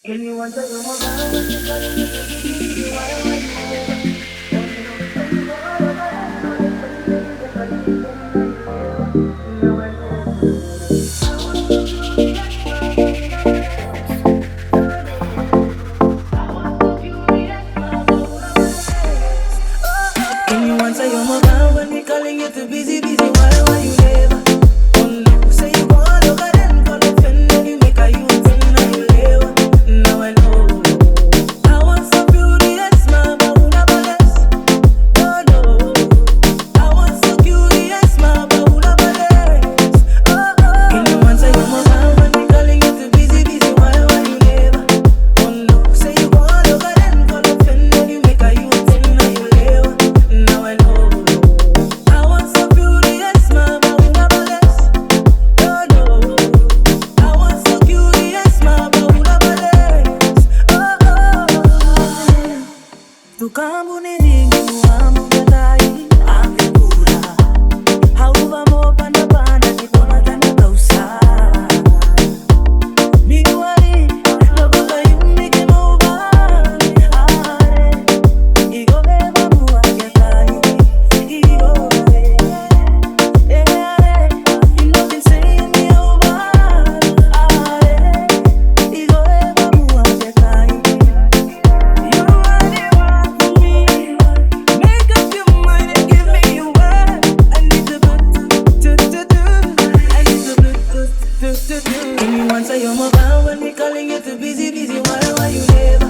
Can you answer your mobile when you call it busy? Why you never? Say you go all over and all the friends say you get money, then now I know. I was so curious, my can you answer your mobile when we calling you too busy, busy? Why you never? Oh no, say you go all over and call a friend and you make a you friend and you never. Now I know. I was so furious, mama, una balas. Oh no. I was so curious, mama, una balas. Oh oh. Can you answer your mobile when we calling you too busy, busy? Why you never? Oh no, say you go all over and call a friend and you make a you friend and you never. Now I know. I was so furious, mama, una balas. Oh no. I was so curious, mama, una balas. Oh oh. Tu campo ni dingi muamu katai amekura. Hauva mo panda panda kitona tana kausa. Miguari logo kayumi ke mova. Are igo eva mua katai. Igo are you know can say me over. Are igo eva mua katai. You are the one for me. Make up your mind and give me your word. I need the I need the Can you answer your mobile when we calling you too busy, busy? Why you never?